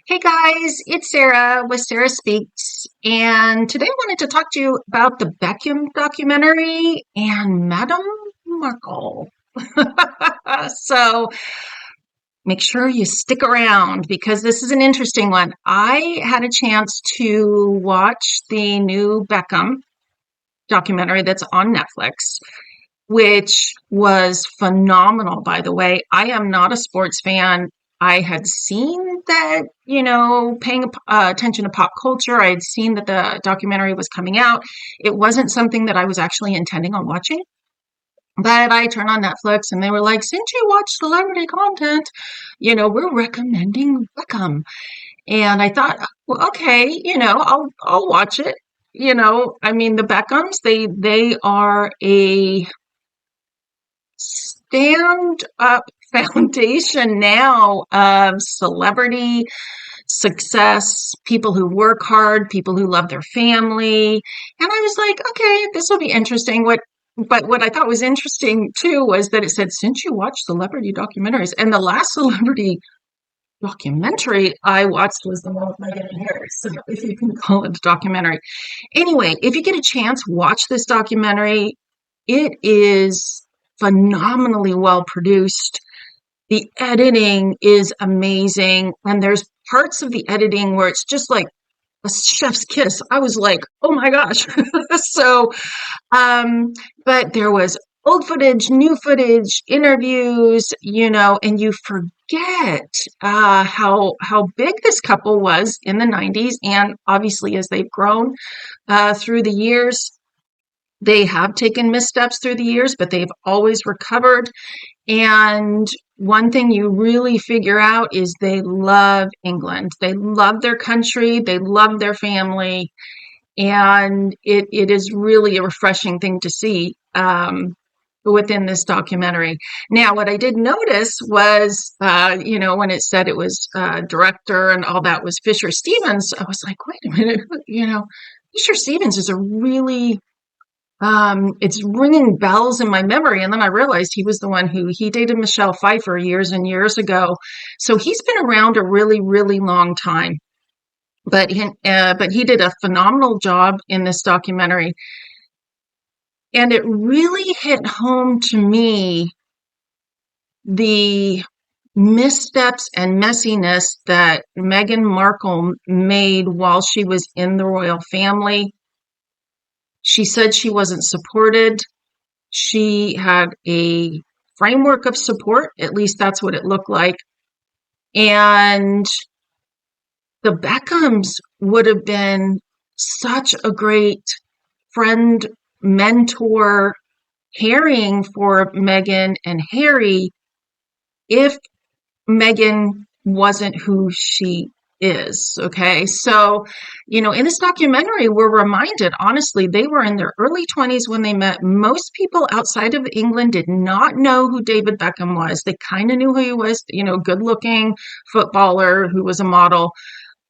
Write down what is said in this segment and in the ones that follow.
Hey guys, it's Sarah with Sarah Speaks, and today I wanted to talk to you about the Beckham documentary and Madame Markle. So make sure you stick around because this is an interesting one. I had a chance to watch the new Beckham documentary that's on Netflix, which was phenomenal, by the way. I am not a sports fan. I had seen that, paying attention to pop culture. I had seen that the documentary was coming out. It wasn't something that I was actually intending on watching. But I turned on Netflix and they were like, since you watch celebrity content, we're recommending Beckham. And I thought, well, okay, I'll watch it. I mean, the Beckhams, they are a stand up foundation now of celebrity success, people who work hard, people who love their family. And I was like, okay, this will be interesting. But what I thought was interesting too was that it said, since you watch celebrity documentaries, and the last celebrity documentary I watched was the one with Meghan Markle. So if you can call it a documentary. Anyway, if you get a chance, watch this documentary. It is phenomenally well produced. The editing is amazing. And there's parts of the editing where it's just like a chef's kiss. I was like, oh my gosh. so, um, but there was old footage, new footage, interviews, and you forget how big this couple was in the 90s. And obviously, as they've grown through the years, they have taken missteps through the years, but they've always recovered. And one thing you really figure out is they love England. They love their country. They love their family. And it is really a refreshing thing to see within this documentary. Now, what I did notice was, when it said it was director and all that was Fisher Stevens, I was like, wait a minute, Fisher Stevens is a really it's ringing bells in my memory. And then I realized he was the one he dated Michelle Pfeiffer years and years ago. So he's been around a really, really long time. But he did a phenomenal job in this documentary. And it really hit home to me the missteps and messiness that Meghan Markle made while she was in the royal family. She said she wasn't supported. She had a framework of support, at least that's what it looked like. And the Beckhams would have been such a great friend, mentor, caring for Meghan and Harry if Meghan wasn't who she is. Okay. So, in this documentary, we're reminded, honestly, they were in their early 20s when they met. Most people outside of England did not know who David Beckham was. They kind of knew who he was, good looking footballer who was a model.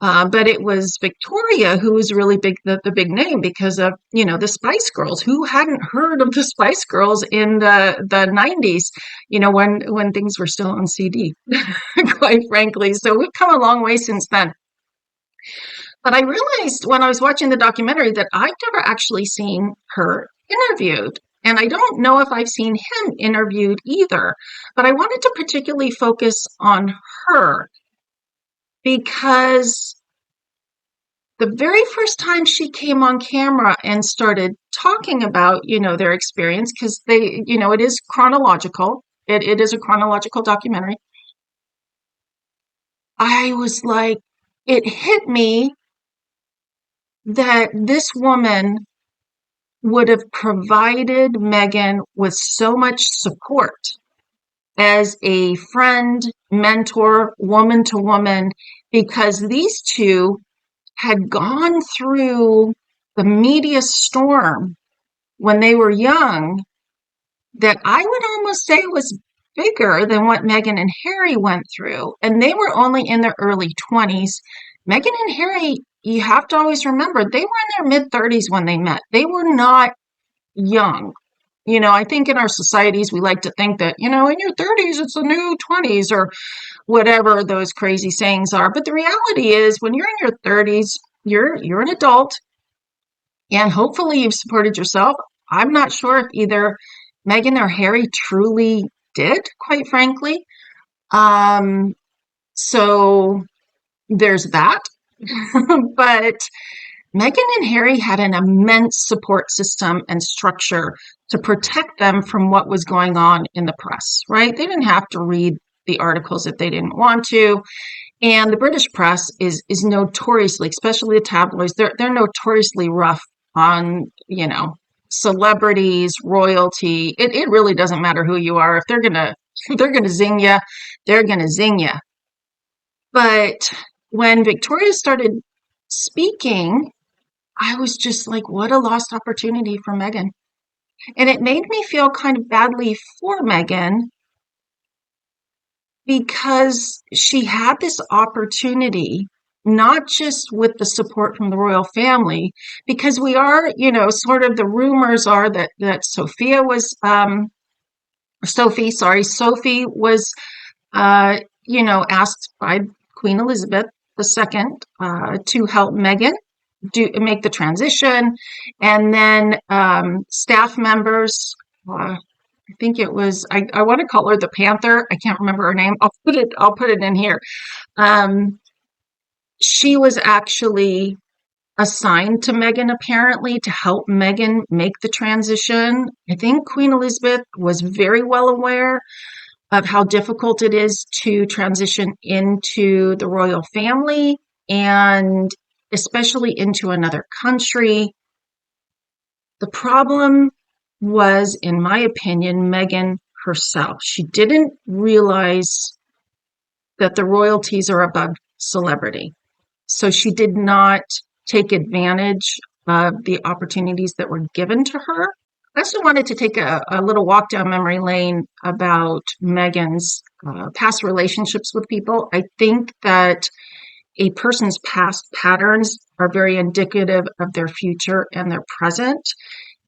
But it was Victoria who was really big, the big name because of, the Spice Girls. Who hadn't heard of the Spice Girls in the 90s, when things were still on CD, quite frankly. So we've come a long way since then. But I realized when I was watching the documentary that I've never actually seen her interviewed. And I don't know if I've seen him interviewed either. But I wanted to particularly focus on her because the very first time she came on camera and started talking about, their experience, because it is chronological. It is a chronological documentary. I was like, it hit me that this woman would have provided Meghan with so much support as a friend, mentor, woman to woman, because these two had gone through the media storm when they were young that I would almost say was bigger than what Meghan and Harry went through. And they were only in their early 20s. Meghan and Harry, you have to always remember, they were in their mid 30s when they met. They were not young. I think in our societies, we like to think that, in your 30s, it's the new 20s or whatever those crazy sayings are. But the reality is when you're in your 30s, you're an adult and hopefully you've supported yourself. I'm not sure if either Meghan or Harry truly did, quite frankly. Um, so there's that. But Meghan and Harry had an immense support system and structure to protect them from what was going on in the press, right? They didn't have to read the articles if they didn't want to. And the British press is notoriously, especially the tabloids, they're notoriously rough on, celebrities, royalty. It really doesn't matter who you are. If they're gonna if they're gonna zing you, they're gonna zing you. But when Victoria started speaking, I was just like, what a lost opportunity for Meghan. And it made me feel kind of badly for Meghan because she had this opportunity, not just with the support from the royal family, because we are, sort of the rumors are that Sophie was, asked by Queen Elizabeth II to help Meghan make the transition, and then staff members. I think it was. I want to call her the Panther. I can't remember her name. I'll put it in here. Um, she was actually assigned to Meghan apparently to help Meghan make the transition. I think Queen Elizabeth was very well aware of how difficult it is to transition into the royal family and especially into another country. The problem was, in my opinion, Meghan herself. She didn't realize that the royalties are above celebrity. So she did not take advantage of the opportunities that were given to her. I also wanted to take a little walk down memory lane about Meghan's past relationships with people. I think that a person's past patterns are very indicative of their future and their present.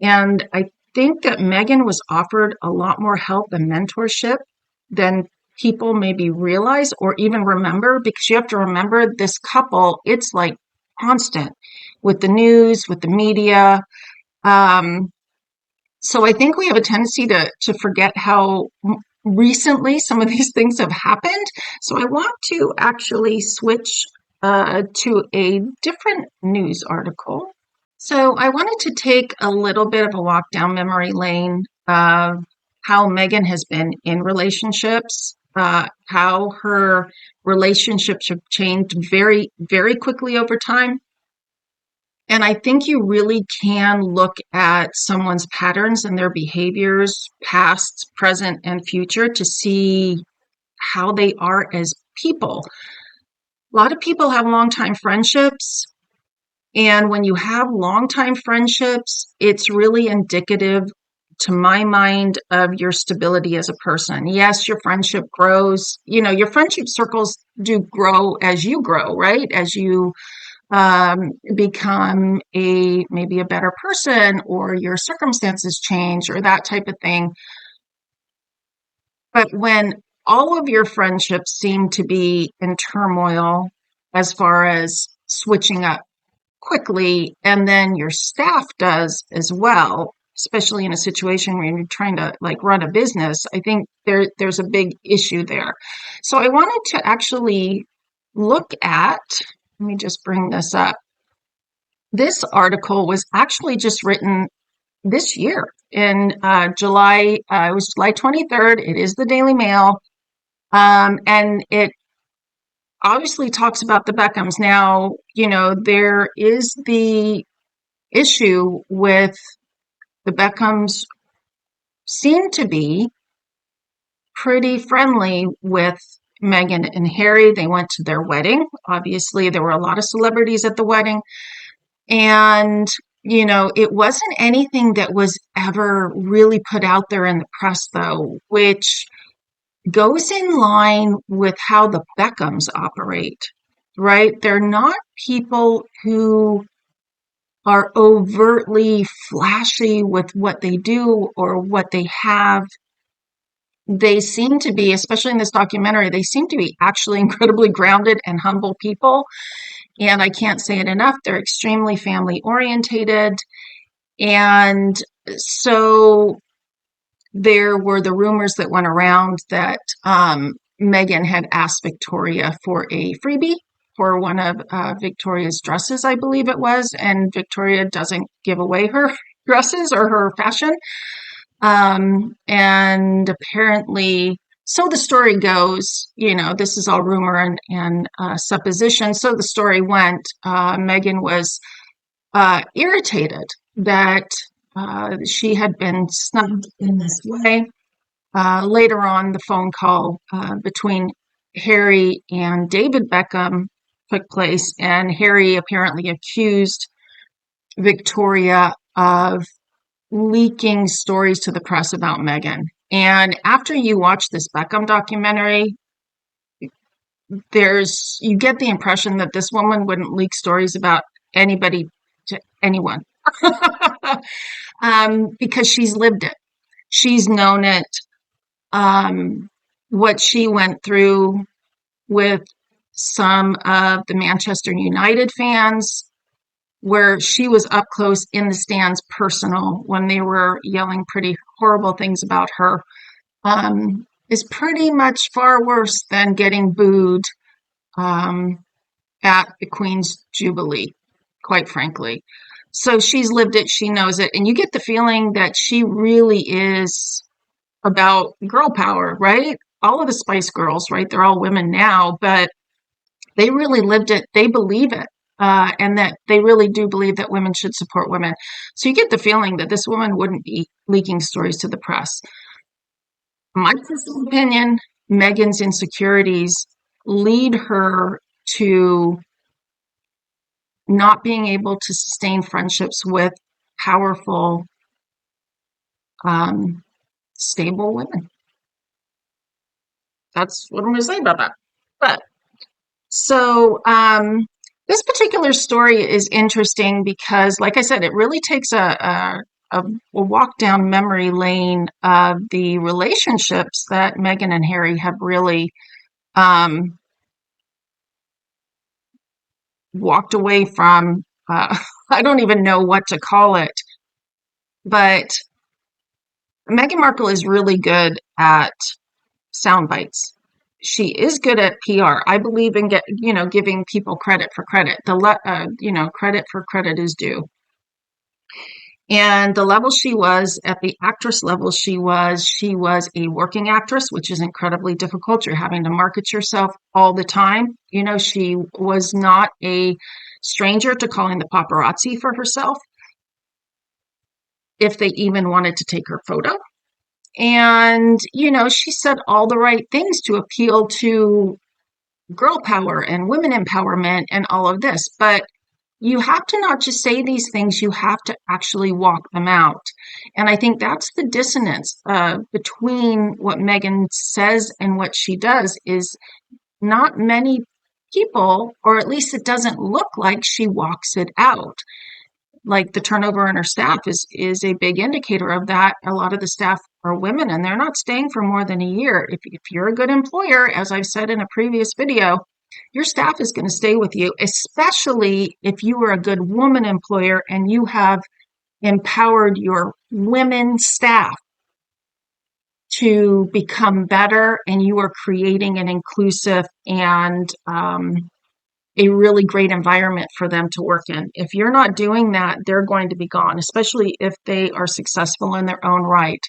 And I think that Meghan was offered a lot more help and mentorship than people maybe realize or even remember, because you have to remember this couple, it's like constant with the news, with the media. Um, so I think we have a tendency to forget how recently some of these things have happened. So I want to actually switch to a different news article. So I wanted to take a little bit of a walk down memory lane of how Meghan has been in relationships, how her relationships have changed very, very quickly over time. And I think you really can look at someone's patterns and their behaviors, past, present, and future, to see how they are as people. A lot of people have long time friendships. And when you have long time friendships, it's really indicative, to my mind, of your stability as a person. Yes, your friendship grows. Your friendship circles do grow as you grow, right? As you become maybe a better person or your circumstances change or that type of thing. But when all of your friendships seem to be in turmoil as far as switching up quickly, and then your staff does as well, especially in a situation where you're trying to like run a business, I think there's a big issue there. So I wanted to actually look at, let me just bring this up. This article was actually just written this year in July. It was July 23rd. It is the Daily Mail. And it obviously talks about the Beckhams. Now, there is the issue with the Beckhams seem to be pretty friendly with Meghan and Harry. They went to their wedding. Obviously, there were a lot of celebrities at the wedding. And, it wasn't anything that was ever really put out there in the press, though, which goes in line with how the Beckhams operate, right? They're not people who are overtly flashy with what they do or what they have. They seem to be, especially in this documentary, they seem to be actually incredibly grounded and humble people. And I can't say it enough. They're extremely family orientated. And so there were the rumors that went around that Meghan had asked Victoria for a freebie for one of Victoria's dresses, I believe it was. And Victoria doesn't give away her dresses or her fashion. And apparently, so the story goes, this is all rumor and supposition. So the story went, Meghan was irritated that she had been snubbed in this way. Later on, the phone call between Harry and David Beckham took place, and Harry apparently accused Victoria of leaking stories to the press about Meghan. And after you watch this Beckham documentary, you get the impression that this woman wouldn't leak stories about anybody to anyone. Because she's lived it. She's known it. What she went through with some of the Manchester United fans, where she was up close in the stands, personal, when they were yelling pretty horrible things about her, is pretty much far worse than getting booed at the Queen's Jubilee, quite frankly. So she's lived it, she knows it, and you get the feeling that she really is about girl power, right? All of the Spice Girls, right? They're all women now, but they really lived it. They believe it. And that they really do believe that women should support women. So you get the feeling that this woman wouldn't be leaking stories to the press. My personal opinion, Meghan's insecurities lead her to not being able to sustain friendships with powerful, stable women. That's what I'm going to say about that. But so this particular story is interesting because, like I said, it really takes a walk down memory lane of the relationships that Meghan and Harry have really walked away from. I don't even know what to call it, but Meghan Markle is really good at sound bites. She is good at PR. I believe in giving people credit for credit. Credit for credit is due. And the level she was at, the actress level she was a working actress, which is incredibly difficult. You're having to market yourself all the time. She was not a stranger to calling the paparazzi for herself if they even wanted to take her photo. And, she said all the right things to appeal to girl power and women empowerment and all of this. But you have to not just say these things, you have to actually walk them out. And I think that's the dissonance between what Meghan says and what she does is not many people, or at least it doesn't look like she walks it out. Like the turnover in her staff is a big indicator of that. A lot of the staff are women and they're not staying for more than a year. If you're a good employer, as I've said in a previous video, your staff is going to stay with you, especially if you are a good woman employer and you have empowered your women staff to become better and you are creating an inclusive and a really great environment for them to work in. If you're not doing that, they're going to be gone, especially if they are successful in their own right.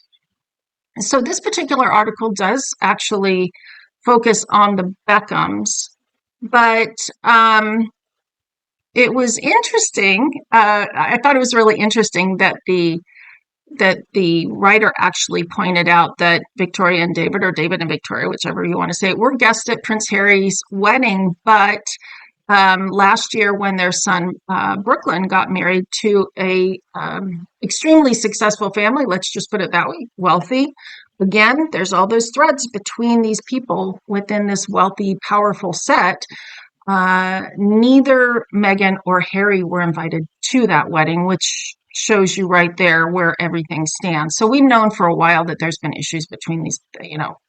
So this particular article does actually focus on the Beckhams, but it was interesting. I thought it was really interesting that the writer actually pointed out that Victoria and David, or David and Victoria, whichever you want to say it, were guests at Prince Harry's wedding, but last year when their son Brooklyn got married to a extremely successful family, let's just put it that way, wealthy. Again, there's all those threads between these people within this wealthy, powerful set. Neither Meghan or Harry were invited to that wedding, which shows you right there where everything stands. So we've known for a while that there's been issues between these,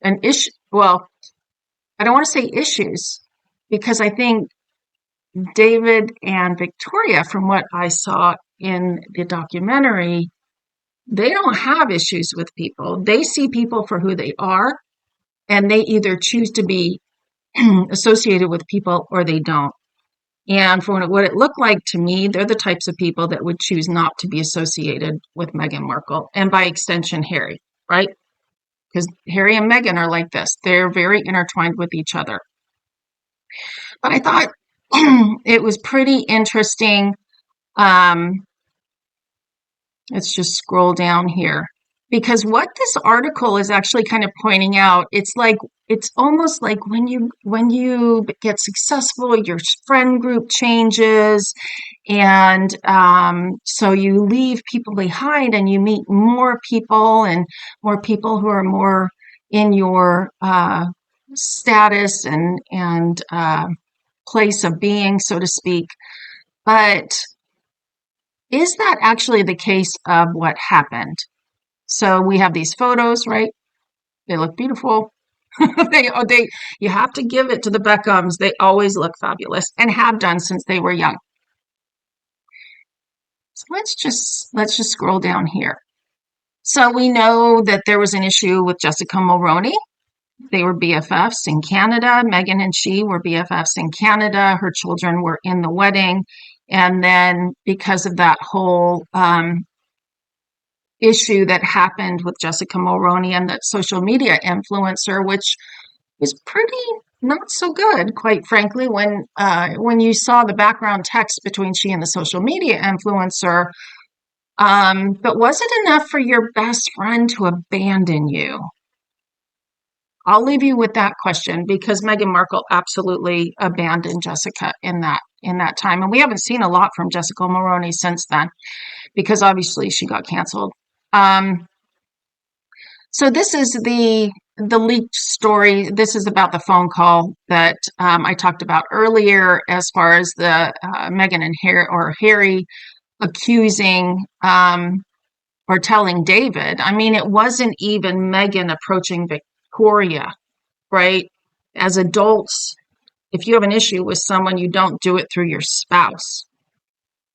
an issue. Well, I don't want to say issues because I think David and Victoria, from what I saw in the documentary, they don't have issues with people. They see people for who they are, and they either choose to be associated with people or they don't. And from what it looked like to me, they're the types of people that would choose not to be associated with Meghan Markle and by extension, Harry, right? Because Harry and Meghan are like this. They're very intertwined with each other. But I thought it was pretty interesting. Um, let's just scroll down here. Because what this article is actually kind of pointing out, it's almost like when you get successful, your friend group changes, and so you leave people behind, and you meet more people and more people who are more in your status and place of being, so to speak. But is that actually the case of what happened? So we have these photos, right? They look beautiful. You have to give it to the Beckhams. They always look fabulous and have done since they were young. So let's just scroll down here. So we know that there was an issue with Jessica Mulroney. They were BFFs in Canada. Meghan and she were BFFs in Canada. Her children were in the wedding. And then because of that whole issue that happened with Jessica Mulroney and that social media influencer, which was pretty not so good, quite frankly, when you saw the background text between she and the social media influencer. But was it enough for your best friend to abandon you? I'll leave you with that question because Meghan Markle absolutely abandoned Jessica in that time, and we haven't seen a lot from Jessica Mulroney since then because obviously she got canceled. Um, so this is the leaked story. This is about the phone call that I talked about earlier, as far as the Meghan and Harry accusing or telling David. I mean, it wasn't even Meghan approaching Victoria, right? As adults, if you have an issue with someone, you don't do it through your spouse.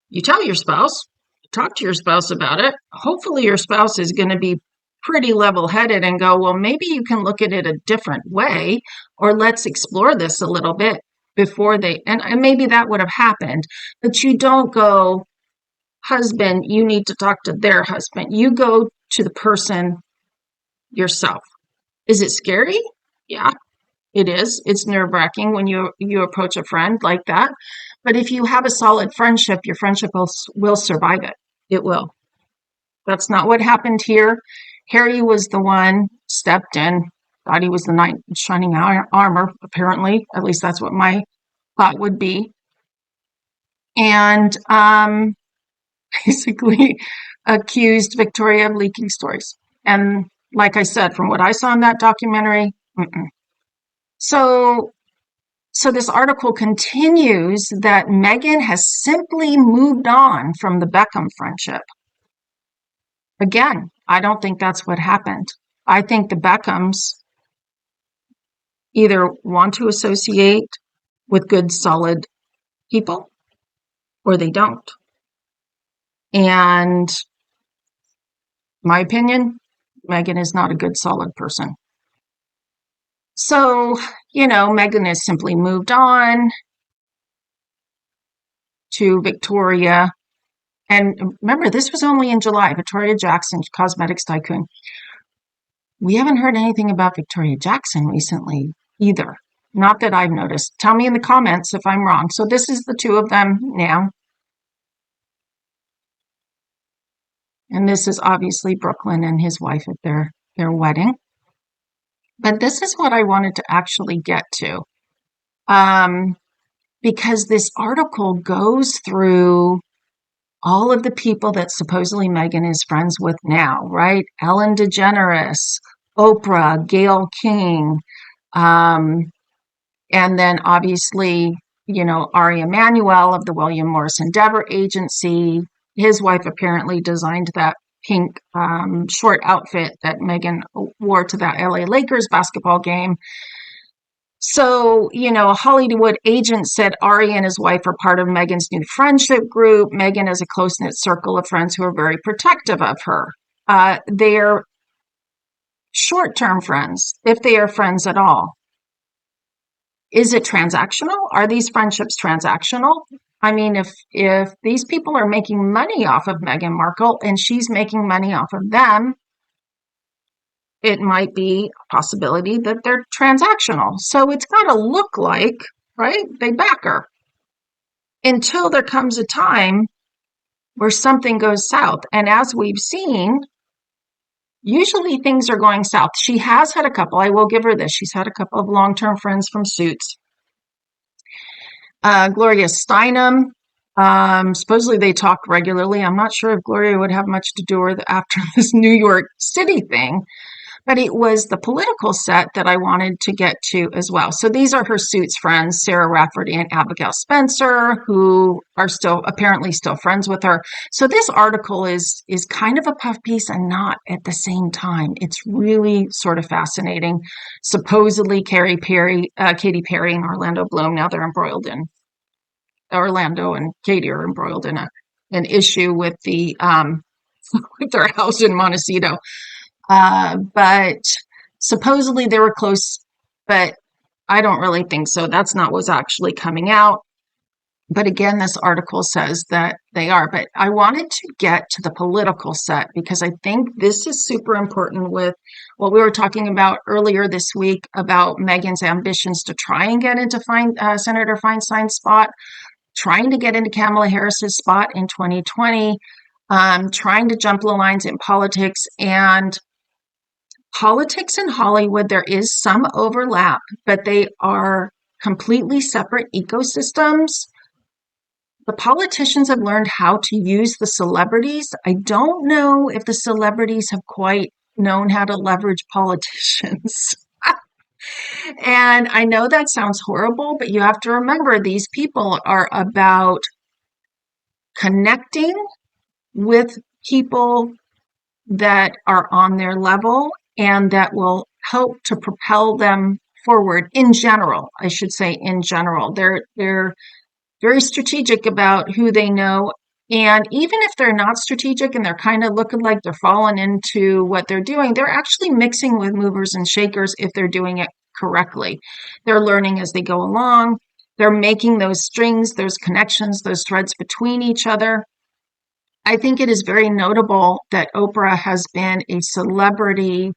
You tell your spouse, talk to your spouse about it. Hopefully, your spouse is going to be pretty level headed and go, well, maybe you can look at it a different way, or let's explore this a little bit before and maybe that would have happened. But you don't go, husband, you need to talk to their husband. You go to the person yourself. Is it scary? Yeah, it is. It's nerve-wracking when you approach a friend like that. But if you have a solid friendship, your friendship will survive it. It will. That's not what happened here. Harry was the one stepped in, thought he was the knight in shining armor, apparently. At least that's what my thought would be. And basically accused Victoria of leaking stories. And like I said, from what I saw in that documentary, mm-mm. So So this article continues that Meghan has simply moved on from the Beckham friendship. Again, I don't think that's what happened. I think the Beckhams either want to associate with good, solid people or they don't. And my opinion, Meghan is not a good, solid person. So, Meghan has simply moved on to Victoria. And remember, this was only in July. Victoria Jackson, cosmetics tycoon. We haven't heard anything about Victoria Jackson recently either. Not that I've noticed. Tell me in the comments if I'm wrong. So this is the two of them now. And this is obviously Brooklyn and his wife at their wedding. But this is what I wanted to actually get to. Because this article goes through all of the people that supposedly Meghan is friends with now, right? Ellen DeGeneres, Oprah, Gayle King, and then obviously Ari Emanuel of the William Morris Endeavor Agency. His wife apparently designed that pink short outfit that Meghan wore to that LA Lakers basketball game. So, a Hollywood agent said Ari and his wife are part of Meghan's new friendship group. Meghan has a close-knit circle of friends who are very protective of her. They're short-term friends, if they are friends at all. Is it transactional? Are these friendships transactional? I mean, if these people are making money off of Meghan Markle and she's making money off of them, it might be a possibility that they're transactional. So it's got to look like, right? They back her until there comes a time where something goes south. And as we've seen, usually things are going south. She has had a couple, I will give her this. She's had a couple of long-term friends from Suits. Gloria Steinem, supposedly they talk regularly. I'm not sure if Gloria would have much to do with after this New York City thing, but it was the political set that I wanted to get to as well. So these are her Suits friends, Sarah Rafferty and Abigail Spencer, who are apparently still friends with her. So this article is kind of a puff piece and not at the same time. It's really sort of fascinating. Supposedly Katy Perry and Orlando Bloom, now they're embroiled in Orlando and Katy are embroiled in an issue with the with their house in Montecito. But supposedly they were close, but I don't really think so. That's not what's actually coming out. But again, this article says that they are. But I wanted to get to the political set because I think this is super important with what we were talking about earlier this week about Meghan's ambitions to try and get into Senator Feinstein's spot, trying to get into Kamala Harris's spot in 2020, trying to jump the lines in politics. And politics in Hollywood, there is some overlap, but they are completely separate ecosystems. The politicians have learned how to use the celebrities. I don't know if the celebrities have quite known how to leverage politicians. And I know that sounds horrible, but you have to remember these people are about connecting with people that are on their level and that will help to propel them forward in general. I should say in general. They're very strategic about who they know. And even if they're not strategic and they're kind of looking like they're falling into what they're doing, they're actually mixing with movers and shakers if they're doing it correctly. They're learning as they go along. They're making those strings, those connections, those threads between each other. I think it is very notable that Oprah has been a celebrity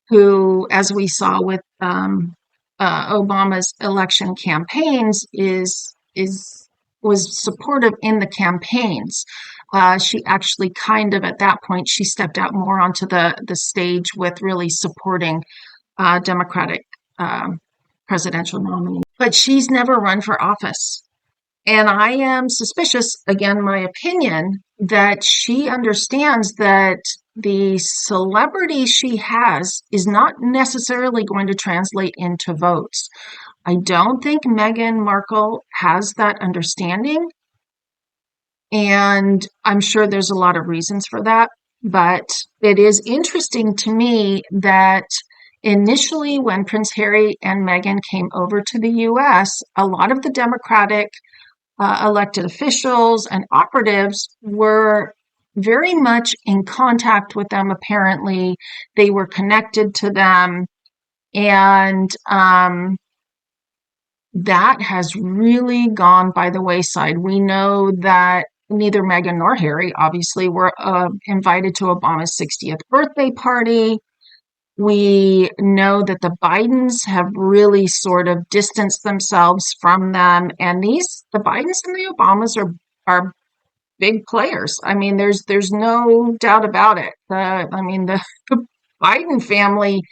who, as we saw with Obama's election campaigns, was supportive in the campaigns. She actually kind of at that point she stepped out more onto the stage with really supporting Democratic presidential nominees, but she's never run for office. And I am suspicious, again, my opinion, that she understands that the celebrity she has is not necessarily going to translate into votes. I don't think Meghan Markle has that understanding. And I'm sure there's a lot of reasons for that. But it is interesting to me that initially, when Prince Harry and Meghan came over to the US, a lot of the Democratic elected officials and operatives were very much in contact with them. Apparently, they were connected to them. And that has really gone by the wayside. We know that neither Meghan nor Harry, obviously, were invited to Obama's 60th birthday party. We know that the Bidens have really sort of distanced themselves from them. And the Bidens and the Obamas are big players. I mean, there's no doubt about it. The Biden family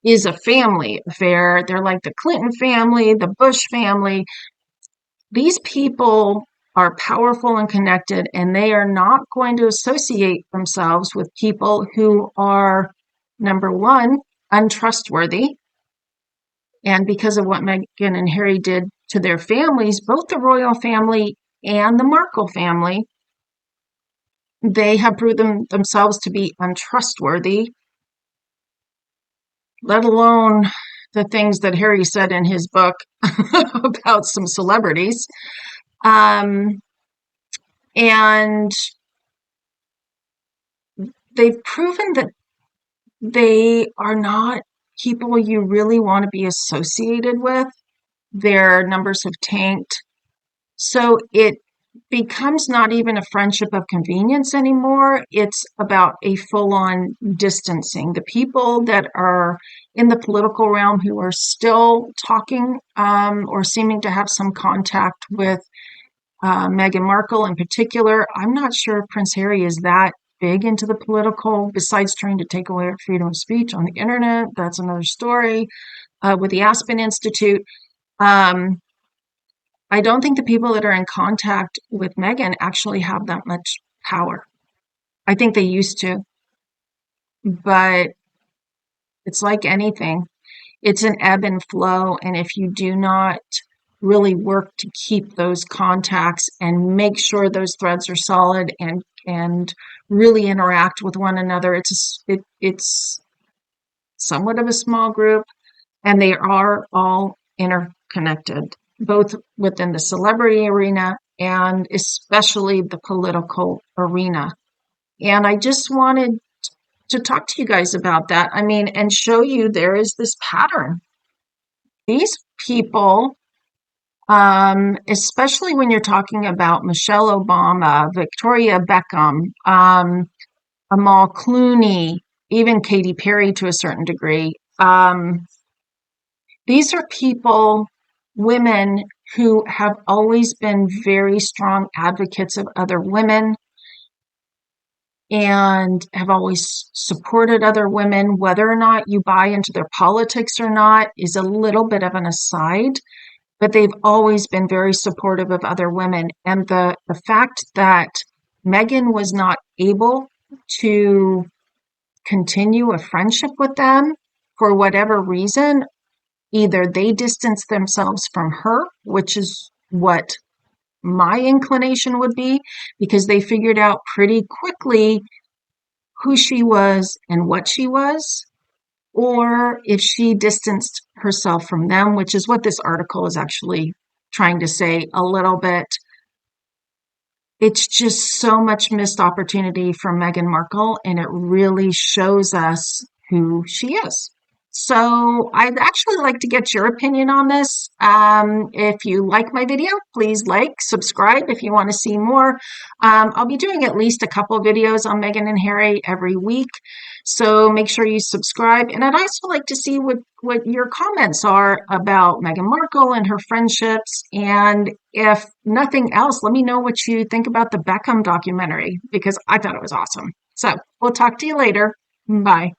is a family affair. They're like the Clinton family, the Bush family. These people are powerful and connected, and they are not going to associate themselves with people who are, number one, untrustworthy. And because of what Meghan and Harry did to their families, both the royal family and the Markle family, they have proven themselves to be untrustworthy, let alone the things that Harry said in his book about some celebrities. Um, and they've proven that they are not people you really want to be associated with. Their numbers have tanked. So it becomes not even a friendship of convenience anymore. It's about a full on distancing. The people that are in the political realm who are still talking or seeming to have some contact with Meghan Markle in particular, I'm not sure if Prince Harry is that big into the political, besides trying to take away our freedom of speech on the internet. That's another story with the Aspen Institute. Um, I don't think the people that are in contact with Meghan actually have that much power. I think they used to, but it's like anything. It's an ebb and flow. And if you do not really work to keep those contacts and make sure those threads are solid and really interact with one another, it's somewhat of a small group, and they are all interconnected, both within the celebrity arena and especially the political arena. And I just wanted to talk to you guys about that. I mean, and show you there is this pattern. These people, especially when you're talking about Michelle Obama, Victoria Beckham, Amal Clooney, even Katy Perry to a certain degree, these are people, women who have always been very strong advocates of other women and have always supported other women. Whether or not you buy into their politics or not is a little bit of an aside, but they've always been very supportive of other women. And the fact that Meghan was not able to continue a friendship with them for whatever reason, either they distanced themselves from her, which is what my inclination would be, because they figured out pretty quickly who she was and what she was, or if she distanced herself from them, which is what this article is actually trying to say a little bit. It's just so much missed opportunity for Meghan Markle, and it really shows us who she is. So I'd actually like to get your opinion on this. If you like my video, please like, subscribe if you want to see more. I'll be doing at least a couple videos on Meghan and Harry every week. So make sure you subscribe. And I'd also like to see what your comments are about Meghan Markle and her friendships. And if nothing else, let me know what you think about the Beckham documentary, because I thought it was awesome. So we'll talk to you later. Bye.